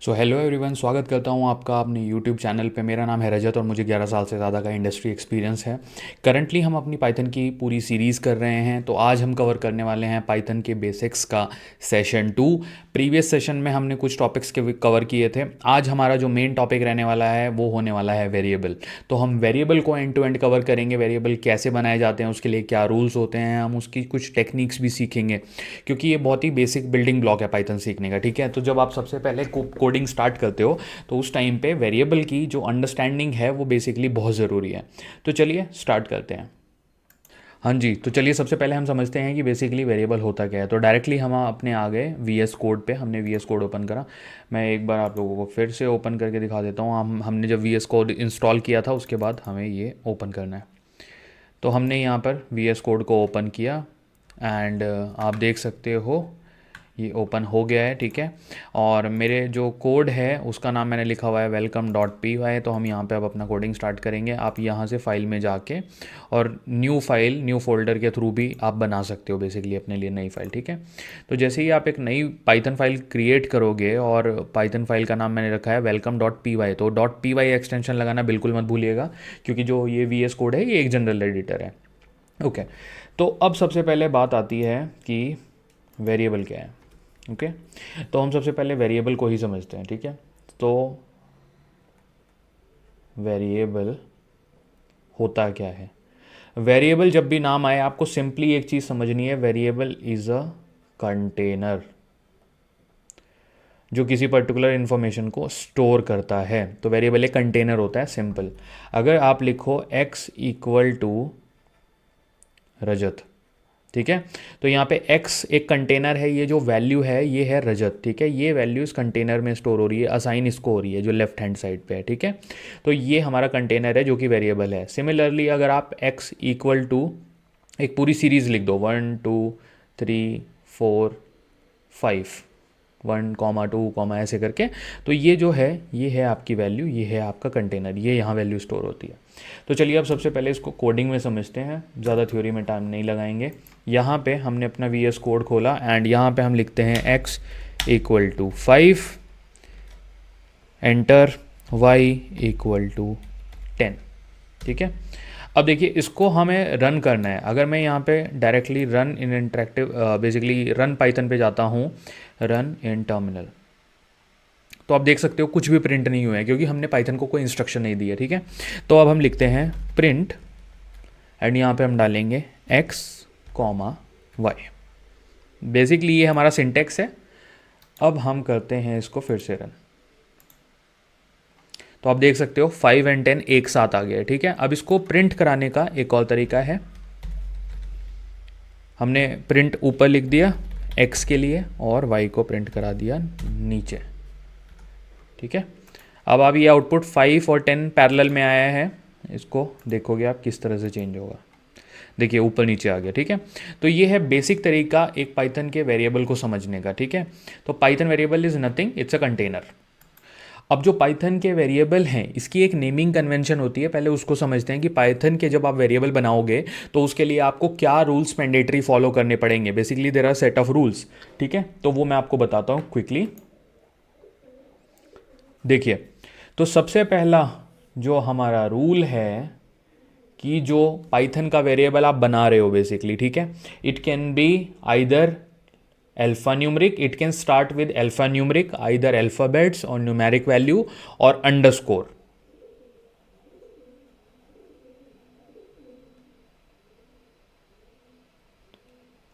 So hello everyone, स्वागत करता हूँ आपका अपने यूट्यूब चैनल पे। मेरा नाम है रजत और मुझे 11 साल से ज़्यादा का इंडस्ट्री एक्सपीरियंस है। करंटली हम अपनी पाइथन की पूरी सीरीज़ कर रहे हैं, तो आज हम कवर करने वाले हैं पाइथन के बेसिक्स का सेशन 2। प्रीवियस सेशन में हमने कुछ टॉपिक्स के कवर किए थे। आज हमारा जो मेन टॉपिक रहने वाला है वो होने वाला है वेरिएबल। तो हम वेरिएबल को एंड टू एंड कवर करेंगे। वेरिएबल कैसे बनाए जाते हैं, उसके लिए क्या रूल्स होते हैं, हम उसकी कुछ टेक्निक्स भी सीखेंगे, क्योंकि ये बहुत ही बेसिक बिल्डिंग ब्लॉक है पाइथन सीखने का। ठीक है, तो जब आप सबसे पहले कोडिंग स्टार्ट करते हो तो उस टाइम पे वेरिएबल की जो अंडरस्टैंडिंग है वो बेसिकली बहुत ज़रूरी है। तो चलिए स्टार्ट करते हैं। हाँ जी, तो चलिए सबसे पहले हम समझते हैं कि बेसिकली वेरिएबल होता क्या है। तो डायरेक्टली हम अपने आ गए वी एस कोड पे। हमने वी एस कोड ओपन करा। मैं एक बार आप लोगों को फिर से ओपन करके दिखा देता हूँ। हमने जब वी एस कोड इंस्टॉल किया था उसके बाद हमें ये ओपन करना है। तो हमने यहाँ पर वी एस कोड को ओपन किया एंड आप देख सकते हो ये ओपन हो गया है। ठीक है, और मेरे जो कोड है उसका नाम मैंने लिखा हुआ है वेलकम डॉट पी वाई। तो हम यहाँ पे अब अपना कोडिंग स्टार्ट करेंगे। आप यहाँ से फाइल में जाके और न्यू फाइल, न्यू फोल्डर के थ्रू भी आप बना सकते हो बेसिकली अपने लिए नई फाइल। ठीक है, तो जैसे ही आप एक नई पाइथन फाइल क्रिएट करोगे, और पाइथन फाइल का नाम मैंने रखा है वेलकम डॉट पी वाई, तो डॉट पी वाई एक्सटेंशन लगाना बिल्कुल मत भूलिएगा, क्योंकि जो ये वी एस कोड है ये एक जनरल एडिटर है। ओके, तो अब सबसे पहले बात आती है कि वेरिएबल क्या है। ओके, तो हम सबसे पहले वेरिएबल को ही समझते हैं। ठीक है, तो वेरिएबल होता क्या है। वेरिएबल जब भी नाम आए आपको सिंपली एक चीज़ समझनी है, वेरिएबल इज़ अ कंटेनर जो किसी पर्टिकुलर इन्फॉर्मेशन को स्टोर करता है। तो वेरिएबल एक कंटेनर होता है, सिंपल। अगर आप लिखो x इक्वल टू रजत, ठीक है, तो यहाँ पे x एक कंटेनर है, ये जो वैल्यू है ये है रजत। ठीक है, ये वैल्यू इस कंटेनर में स्टोर हो रही है, असाइन इसको हो रही है जो लेफ्ट हैंड साइड पे है। ठीक है, तो ये हमारा कंटेनर है जो कि वेरिएबल है। सिमिलरली अगर आप x इक्वल टू एक पूरी सीरीज़ लिख दो, 1 2 3 4 5, 1 2 ऐसे करके, तो ये जो है ये है आपकी वैल्यू, ये है आपका कंटेनर, ये यहाँ वैल्यू स्टोर होती है। तो चलिए अब सबसे पहले इसको कोडिंग में समझते हैं, ज़्यादा थ्योरी में टाइम नहीं लगाएंगे। यहाँ पे हमने अपना वी एस कोड खोला एंड यहाँ पे हम लिखते हैं x equal to 5, enter, y equal to 10। ठीक है, अब देखिए इसको हमें रन करना है। अगर मैं यहाँ पे directly run in interactive, basically run Python पे जाता हूँ, रन इन टर्मिनल, तो आप देख सकते हो कुछ भी प्रिंट नहीं हुआ है, क्योंकि हमने पाइथन को कोई इंस्ट्रक्शन नहीं दी है। ठीक है, तो अब हम लिखते हैं प्रिंट एंड यहाँ पे हम डालेंगे x कॉमा वाई। बेसिकली ये हमारा सिंटेक्स है। अब हम करते हैं इसको फिर से रन, तो आप देख सकते हो 5 एंड 10 एक साथ आ गया है। ठीक है, अब इसको प्रिंट कराने का एक और तरीका है। हमने प्रिंट ऊपर लिख दिया x के लिए और y को प्रिंट करा दिया नीचे। ठीक है, अब आप ये आउटपुट 5 और 10 पैरेलल में आया है, इसको देखोगे आप किस तरह से चेंज होगा। देखिए ऊपर नीचे आ गया। ठीक है, तो ये है बेसिक तरीका एक पाइथन के वेरिएबल को समझने का। ठीक है, तो Python variable is nothing, it's a container. अब जो पाइथन के वेरिएबल हैं इसकी एक नेमिंग कन्वेंशन होती है, पहले उसको समझते हैं कि पाइथन के जब आप वेरिएबल बनाओगे तो उसके लिए आपको क्या रूल्स मैंडेटरी फॉलो करने पड़ेंगे। Basically there are set of rules. ठीक है, तो वो मैं आपको बताता हूँ क्विकली। देखिए, तो सबसे पहला जो हमारा रूल है कि जो पाइथन का वेरिएबल आप बना रहे हो बेसिकली, ठीक है, it can be either alpha numeric, it can start with alpha numeric, either alphabets और न्यूमेरिक वैल्यू और underscore.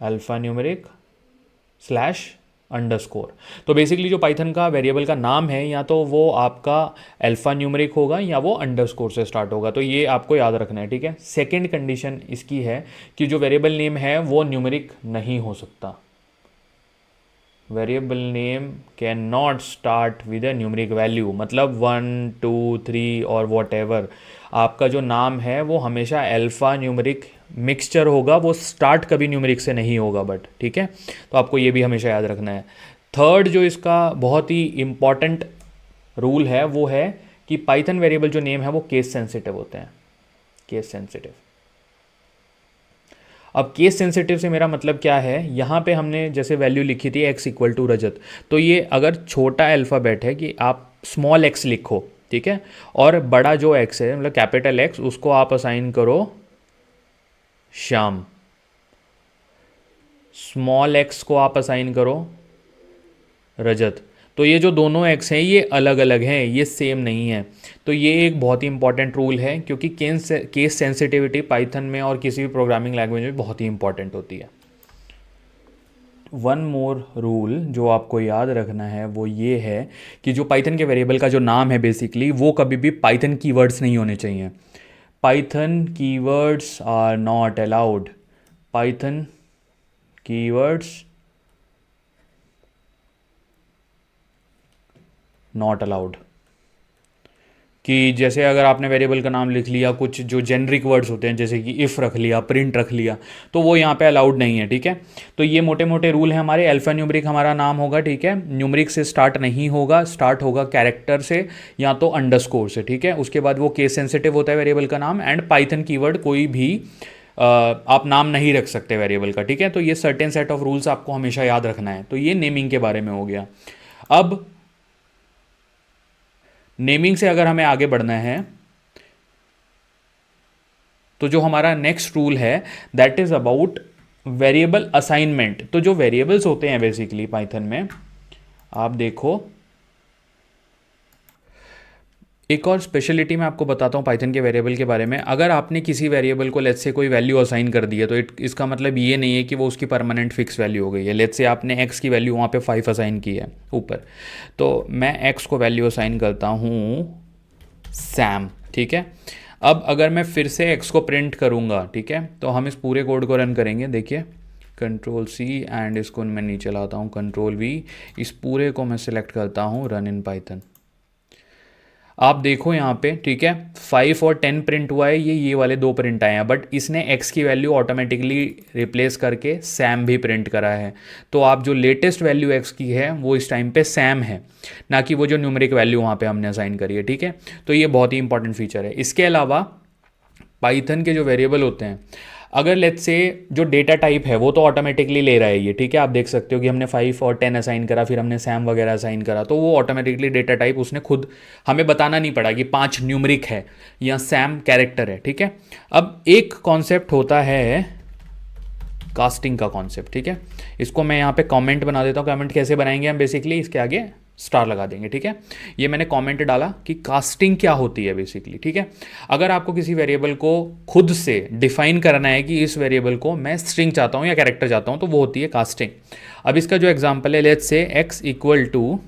Alpha numeric slash underscore. तो बेसिकली जो पाइथन का वेरिएबल का नाम है या तो वो आपका अल्फा न्यूमरिक होगा या वो अंडरस्कोर से स्टार्ट होगा, तो ये आपको याद रखना है। ठीक है, सेकेंड कंडीशन इसकी है कि जो वेरिएबल नेम है वो न्यूमरिक नहीं हो सकता। Variable name can not start with a numeric value, मतलब 1 2 3 और वॉट एवर। आपका जो नाम है वो हमेशा अल्फा न्यूमरिक मिक्सचर होगा, वो स्टार्ट कभी न्यूमरिक से नहीं होगा बट। ठीक है, तो आपको ये भी हमेशा याद रखना है। थर्ड जो इसका बहुत ही इंपॉर्टेंट रूल है वो है कि पाइथन वेरिएबल जो नेम है वो केस सेंसिटिव होते हैं, केस सेंसिटिव। अब केस सेंसिटिव से मेरा मतलब क्या है, यहाँ पे हमने जैसे वैल्यू लिखी थी x इक्वल टू रजत, तो ये अगर छोटा अल्फ़ाबेट है कि आप स्मॉल x लिखो, ठीक है, और बड़ा जो x है मतलब कैपिटल X उसको आप असाइन करो श्याम, स्मॉल x को आप असाइन करो रजत। तो ये जो दोनों एक्स हैं ये अलग अलग हैं, ये सेम नहीं है। तो ये एक बहुत ही इंपॉर्टेंट रूल है, क्योंकि केस सेंसिटिविटी पाइथन में और किसी भी प्रोग्रामिंग लैंग्वेज में बहुत ही इंपॉर्टेंट होती है। वन मोर रूल जो आपको याद रखना है वो ये है कि जो पाइथन के वेरिएबल का जो नाम है बेसिकली वो कभी भी पाइथन कीवर्ड्स नहीं होने चाहिए। Python keywords are not allowed. Python keywords not allowed. कि जैसे अगर आपने वेरिएबल का नाम लिख लिया, कुछ जो जेनरिक वर्ड्स होते हैं जैसे कि इफ़ रख लिया, प्रिंट रख लिया, तो वो यहाँ पे अलाउड नहीं है, ठीक है। तो ये मोटे मोटे रूल हैं हमारे। अल्फ़ा न्यूमरिक हमारा नाम होगा, ठीक है, न्यूमरिक से स्टार्ट नहीं होगा, स्टार्ट होगा कैरेक्टर से या तो अंडरस्कोर से, ठीक है। उसके बाद वो केस सेंसिटिव होता है वेरिएबल का नाम। एंड पाइथन कीवर्ड कोई भी आप नाम नहीं रख सकते वेरिएबल का, ठीक है। तो ये सर्टेन सेट ऑफ रूल्स आपको हमेशा याद रखना है। तो ये नेमिंग के बारे में हो गया। अब नेमिंग से अगर हमें आगे बढ़ना है तो जो हमारा नेक्स्ट रूल है that is about variable assignment. तो जो वेरिएबल्स होते हैं बेसिकली पाइथन में, आप देखो एक और स्पेशलिटी मैं आपको बताता हूँ पाइथन के वेरिएबल के बारे में। अगर आपने किसी वेरिएबल को लेट्स से कोई वैल्यू असाइन कर दी है तो इसका मतलब ये नहीं है कि वो उसकी परमानेंट फिक्स वैल्यू हो गई है। लेट्स से आपने x की वैल्यू वहाँ पे 5 असाइन की है ऊपर, तो मैं x को वैल्यू असाइन करता हूँ सैम, ठीक है। अब अगर मैं फिर से x को प्रिंट करूँगा, ठीक है, तो हम इस पूरे कोड को रन करेंगे। देखिए कंट्रोल C एंड इसको मैं नीचे लाता हूँ कंट्रोल V, इस पूरे को मैं सिलेक्ट करता हूँ रन इन पाइथन। आप देखो यहाँ पे, ठीक है, 5 और 10 प्रिंट हुआ है, ये वाले दो प्रिंट आए हैं, बट इसने x की वैल्यू ऑटोमेटिकली रिप्लेस करके सैम भी प्रिंट करा है। तो आप जो लेटेस्ट वैल्यू x की है वो इस टाइम पे सैम है, ना कि वो जो न्यूमेरिक वैल्यू वहाँ पे हमने असाइन करी है, ठीक है। तो ये बहुत ही इंपॉर्टेंट फीचर है। इसके अलावा पाइथन के जो वेरिएबल होते हैं, अगर लेट्स से जो डेटा टाइप है वो तो ऑटोमेटिकली ले रहा है ये, ठीक है। आप देख सकते हो कि हमने 5 और 10 असाइन करा, फिर हमने सैम वगैरह असाइन करा, तो वो ऑटोमेटिकली डेटा टाइप उसने खुद, हमें बताना नहीं पड़ा कि 5 न्यूमरिक है या सैम कैरेक्टर है, ठीक है। अब एक कॉन्सेप्ट होता है कास्टिंग का कॉन्सेप्ट, ठीक है। इसको मैं यहाँ पे कमेंट बना देता हूँ। कमेंट कैसे बनाएंगे हम, बेसिकली इसके आगे स्टार लगा देंगे, ठीक है। ये मैंने कमेंट डाला कि कास्टिंग क्या होती है बेसिकली, ठीक है। अगर आपको किसी वेरिएबल को खुद से डिफाइन करना है कि इस वेरिएबल को मैं स्ट्रिंग चाहता हूँ या कैरेक्टर चाहता हूँ, तो वो होती है कास्टिंग। अब इसका जो एग्जांपल है, let's say x equal to,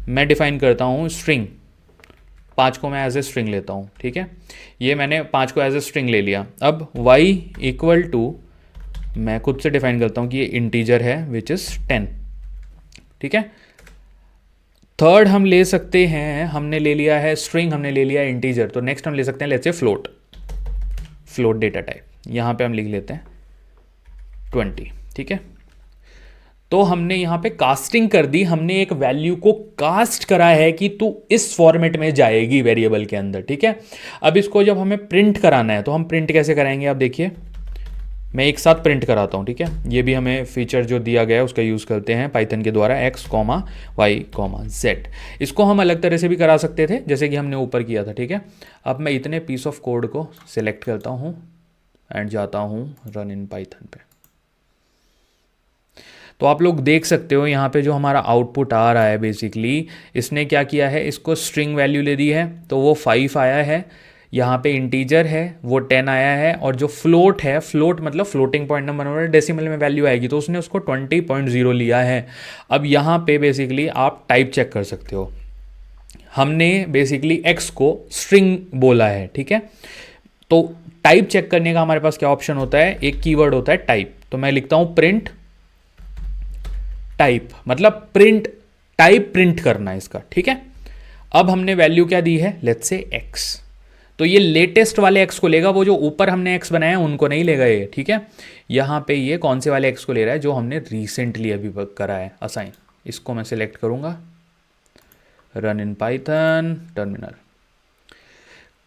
मैं डिफाइन करता हूँ स्ट्रिंग, 5 को मैं एज ए स्ट्रिंग लेता हूँ, ठीक है। ये मैंने 5 को एज ए स्ट्रिंग ले लिया। अब y इक्वल टू मैं खुद से डिफाइन करता हूँ कि ये इंटीजर है विच इज़ 10, ठीक है। थर्ड हम ले सकते हैं, हमने ले लिया है स्ट्रिंग, हमने ले लिया है इंटीजर, तो नेक्स्ट हम ले सकते हैं let's say float, float data type. यहाँ पे हम लिख लेते हैं 20, ठीक है। तो हमने यहाँ पे कास्टिंग कर दी, हमने एक वैल्यू को कास्ट करा है कि तू इस फॉर्मेट में जाएगी वेरिएबल के अंदर, ठीक है। अब इसको जब हमें प्रिंट कराना है तो हम प्रिंट कैसे कराएंगे, आप देखिए मैं एक साथ प्रिंट कराता हूँ, ठीक है। ये भी हमें फीचर जो दिया गया है उसका यूज़ करते हैं पाइथन के द्वारा, x, y, z। इसको हम अलग तरह से भी करा सकते थे जैसे कि हमने ऊपर किया था, ठीक है। अब मैं इतने पीस ऑफ कोड को सिलेक्ट करता हूँ एंड जाता हूँ रन इन पाइथन पे। तो आप लोग देख सकते हो यहाँ पे जो हमारा आउटपुट आ रहा है बेसिकली, इसने क्या किया है, इसको स्ट्रिंग वैल्यू ले दी है तो वो 5 आया है, यहाँ पे इंटीजर है वो 10 आया है, और जो फ्लोट है, फ्लोट मतलब फ्लोटिंग पॉइंट नंबर और डेसिमल में वैल्यू आएगी, तो उसने उसको 20.0 लिया है। अब यहाँ पे बेसिकली आप टाइप चेक कर सकते हो, हमने बेसिकली x को स्ट्रिंग बोला है, ठीक है। तो टाइप चेक करने का हमारे पास क्या ऑप्शन होता है, एक कीवर्ड होता है टाइप। तो मैं लिखता हूँ प्रिंट टाइप, मतलब प्रिंट टाइप प्रिंट करना है इसका, ठीक है। अब हमने वैल्यू क्या दी है, लेट्स से x, तो ये लेटेस्ट वाले x को लेगा, वो जो ऊपर हमने x बनाया है उनको नहीं लेगा ये, ठीक है। यहाँ पे ये कौन से वाले x को ले रहा है, जो हमने रिसेंटली अभी करा है असाइन। इसको मैं सिलेक्ट करूँगा, run in Python terminal.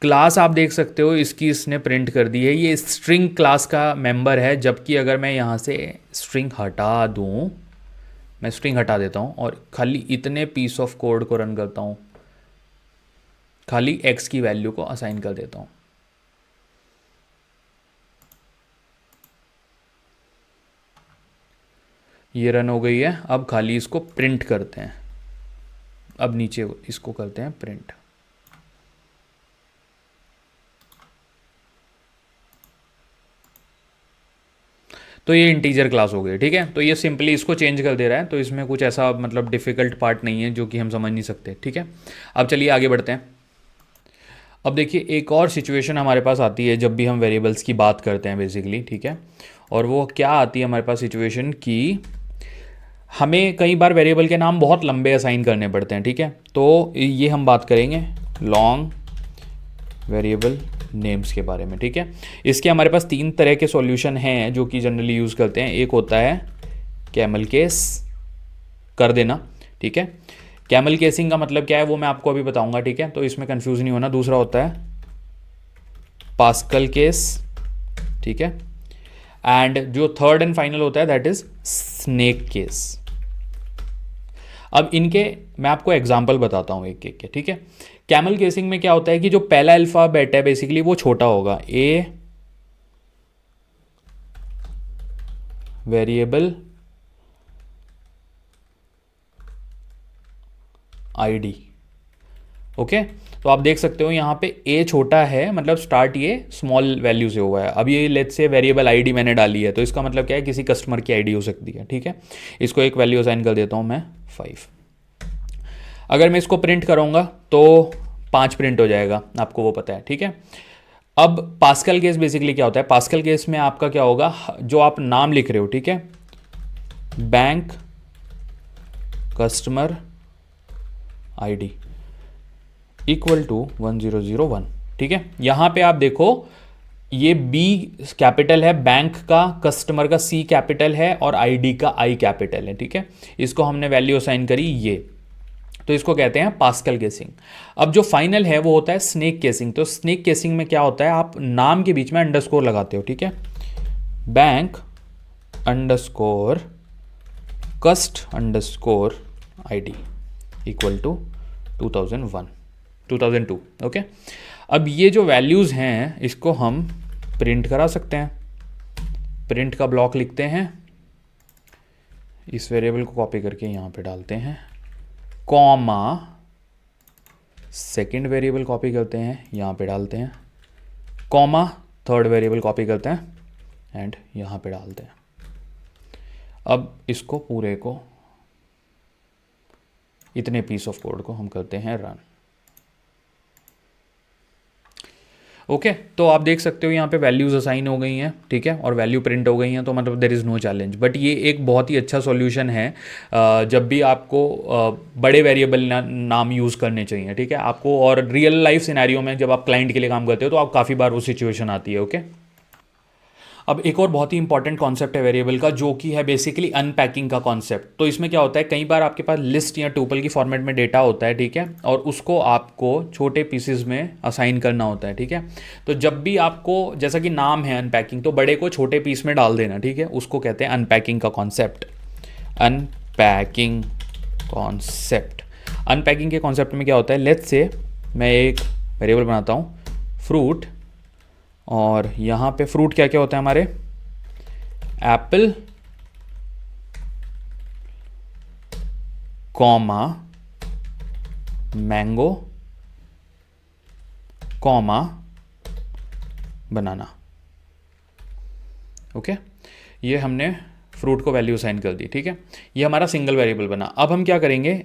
Class आप देख सकते हो इसकी इसने प्रिंट कर दी है, ये स्ट्रिंग क्लास का मेंबर है। जबकि अगर मैं यहाँ से स्ट्रिंग हटा दूँ, मैं स्ट्रिंग हटा देता हूँ और खाली इतने पीस ऑफ कोड को रन करता हूँ, खाली एक्स की वैल्यू को असाइन कर देता हूँ, ये रन हो गई है। अब खाली इसको प्रिंट करते हैं, अब नीचे इसको करते हैं प्रिंट। तो ये इंटीजर क्लास हो गई, ठीक है। तो ये सिंपली इसको चेंज कर दे रहा है, तो इसमें कुछ ऐसा मतलब डिफ़िकल्ट पार्ट नहीं है जो कि हम समझ नहीं सकते, ठीक है। अब चलिए आगे बढ़ते हैं। अब देखिए एक और सिचुएशन हमारे पास आती है जब भी हम वेरिएबल्स की बात करते हैं बेसिकली, ठीक है। और वो क्या आती है हमारे पास सिचुएशन की, हमें कई बार वेरिएबल के नाम बहुत लंबे असाइन करने पड़ते हैं, ठीक है। तो ये हम बात करेंगे लॉन्ग वेरिएबल नेम्स के बारे में, ठीक है। इसके हमारे पास 3 तरह के सॉल्यूशन हैं जो कि जनरली यूज़ करते हैं। एक होता है कैमल केस कर देना, ठीक है। कैमल केसिंग का मतलब क्या है वो मैं आपको अभी बताऊंगा, ठीक है, तो इसमें कंफ्यूज नहीं होना। दूसरा होता है पास्कल केस, ठीक है। एंड जो थर्ड एंड फाइनल होता है दैट इज स्नेक केस। अब इनके मैं आपको एग्जाम्पल बताता हूँ एक एक के, ठीक है। कैमल केसिंग में क्या होता है कि जो पहला अल्फाबेट है बेसिकली वो छोटा होगा, ए वेरिएबल आईडी, ओके। तो आप देख सकते हो यहाँ पे ए छोटा है, मतलब स्टार्ट ये स्मॉल वैल्यू से हुआ है। अब ये लेट्स से वेरिएबल आईडी मैंने डाली है, तो इसका मतलब क्या है, किसी कस्टमर की आईडी हो सकती है, ठीक है। इसको एक वैल्यू असाइन कर देता हूँ मैं 5। अगर मैं इसको प्रिंट करूँगा तो 5 प्रिंट हो जाएगा, आपको वो पता है, ठीक है। अब पास्कल केस बेसिकली क्या होता है, पास्कल केस में आपका क्या होगा, जो आप नाम लिख रहे हो, ठीक है, bank customer ID equal to 1001, ठीक है। यहां पे आप देखो ये बी कैपिटल है, बैंक का, कस्टमर का सी कैपिटल है और आईडी का आई कैपिटल है, ठीक है। इसको हमने वैल्यू असाइन करी ये, तो इसको कहते हैं पास्कल केसिंग। अब जो फाइनल है वो होता है स्नेक केसिंग। तो स्नेक केसिंग में क्या होता है, आप नाम के बीच में अंडरस्कोर लगाते हो, ठीक है, bank underscore cust underscore ID equal to 2002, okay. अब ये जो वैल्यूज़ हैं इसको हम प्रिंट करा सकते हैं। प्रिंट का ब्लॉक लिखते हैं, इस वेरिएबल को कॉपी करके यहाँ पे डालते हैं, कॉमा सेकंड वेरिएबल कॉपी करते हैं, यहाँ पे डालते हैं, कॉमा थर्ड वेरिएबल कॉपी करते हैं एंड यहाँ पे डालते हैं। अब इसको पूरे को, इतने पीस ऑफ कोड को हम करते हैं रन, ओके। तो आप देख सकते हो यहाँ पे वैल्यूज असाइन हो गई हैं, ठीक है, और वैल्यू प्रिंट हो गई हैं, तो मतलब there is no challenge. But ये एक बहुत ही अच्छा सॉल्यूशन है जब भी आपको बड़े वेरिएबल नाम यूज़ करने चाहिए, ठीक है आपको। और रियल लाइफ सिनेरियो में जब आप क्लाइंट के लिए काम करते हो तो आप काफ़ी बार वो सिचुएशन आती है, ओके। अब एक और बहुत ही इंपॉर्टेंट कॉन्सेप्ट है वेरिएबल का, जो कि है बेसिकली अनपैकिंग का कॉन्सेप्ट। तो इसमें क्या होता है, कई बार आपके पास लिस्ट या टुपल की फॉर्मेट में डेटा होता है, ठीक है, और उसको आपको छोटे पीसेस में असाइन करना होता है, ठीक है। तो जब भी आपको, जैसा कि नाम है अनपैकिंग, तो बड़े को छोटे पीस में डाल देना, ठीक है, उसको कहते हैं अनपैकिंग का कॉन्सेप्ट। अनपैकिंग कॉन्सेप्ट, अनपैकिंग के कॉन्सेप्ट में क्या होता है, लेट्स से मैं एक वेरिएबल बनाता हूँ फ्रूट, और यहाँ पे फ्रूट क्या क्या होता है हमारे, एप्पल, कॉमा मैंगो, कॉमा बनाना, ओके। ये हमने फ्रूट को वैल्यू असाइन कर दी, ठीक है। ये हमारा सिंगल वेरिएबल बना। अब हम क्या करेंगे,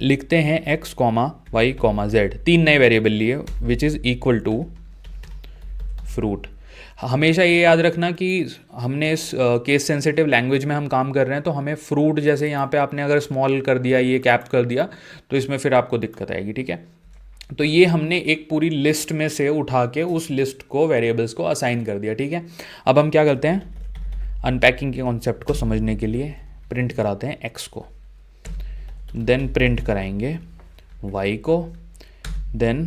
लिखते हैं x comma Y comma Z, 3 नए वेरिएबल लिए, which is equal to fruit. हमेशा ये याद रखना कि हमने इस केस सेंसिटिव लैंग्वेज में हम काम कर रहे हैं, तो हमें फ्रूट जैसे यहाँ पे आपने अगर स्मॉल कर दिया, ये कैप कर दिया, तो इसमें फिर आपको दिक्कत आएगी, ठीक है। तो ये हमने एक पूरी लिस्ट में से उठा के उस लिस्ट को वेरिएबल्स को असाइन कर दिया, ठीक है। अब हम क्या करते हैं, अनपैकिंग के कॉन्सेप्ट को समझने के लिए प्रिंट कराते हैं एक्स को, देन प्रिंट कराएंगे वाई को, देन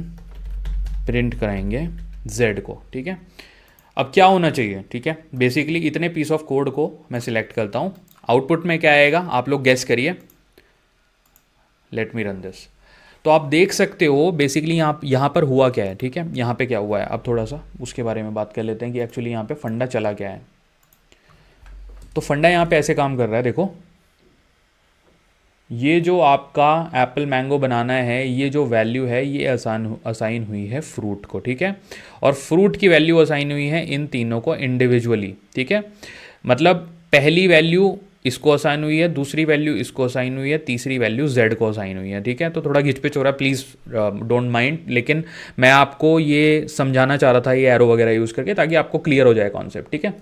प्रिंट कराएंगे z को, ठीक है। अब क्या होना चाहिए, ठीक है, बेसिकली इतने पीस ऑफ कोड को मैं सिलेक्ट करता हूँ। आउटपुट में क्या आएगा आप लोग गेस करिए। Let me run this. तो आप देख सकते हो बेसिकली यहाँ पर हुआ क्या है, ठीक है, यहाँ पे क्या हुआ है। अब थोड़ा सा उसके बारे में बात कर लेते हैं कि एक्चुअली यहाँ पे फंडा चला क्या है। तो फंडा यहाँ पे ऐसे काम कर रहा है, देखो ये जो आपका एप्पल मैंगो बनाना है, ये जो वैल्यू है ये असाइन हुई है फ्रूट को, ठीक है। और फ्रूट की वैल्यू असाइन हुई है इन तीनों को इंडिविजुअली, ठीक है। मतलब पहली वैल्यू इसको असाइन हुई है, दूसरी वैल्यू इसको असाइन हुई है, तीसरी वैल्यू z को असाइन हुई है, ठीक है। तो थोड़ा घिचपिच हो रहा है, प्लीज़ डोंट माइंड, लेकिन मैं आपको ये समझाना चाह रहा था ये एरो वगैरह यूज़ करके, ताकि आपको क्लियर हो जाए कॉन्सेप्ट, ठीक है।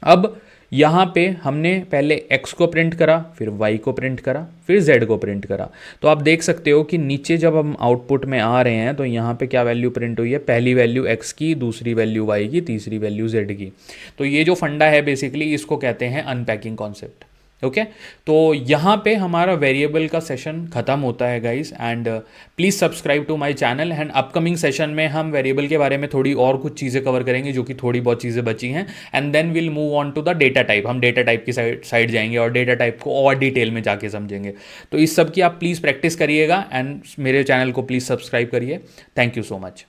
अब यहाँ पे हमने पहले x को प्रिंट करा, फिर y को प्रिंट करा, फिर z को प्रिंट करा। तो आप देख सकते हो कि नीचे जब हम आउटपुट में आ रहे हैं तो यहाँ पे क्या वैल्यू प्रिंट हुई है, पहली वैल्यू x की, दूसरी वैल्यू y की, तीसरी वैल्यू z की। तो ये जो फंडा है बेसिकली इसको कहते हैं अनपैकिंग कॉन्सेप्ट, ओके। तो यहाँ पे हमारा वेरिएबल का सेशन खत्म होता है guys. And please subscribe to my channel. And upcoming session में हम वेरिएबल के बारे में थोड़ी और कुछ चीज़ें कवर करेंगे, जो कि थोड़ी बहुत चीज़ें बची हैं। And then will move on to the data type. हम डेटा टाइप की साइड जाएंगे और डेटा टाइप को और डिटेल में जाके समझेंगे। तो इस सब की आप प्लीज़ प्रैक्टिस करिएगा एंड मेरे चैनल को प्लीज़ सब्सक्राइब करिए। Thank you so much.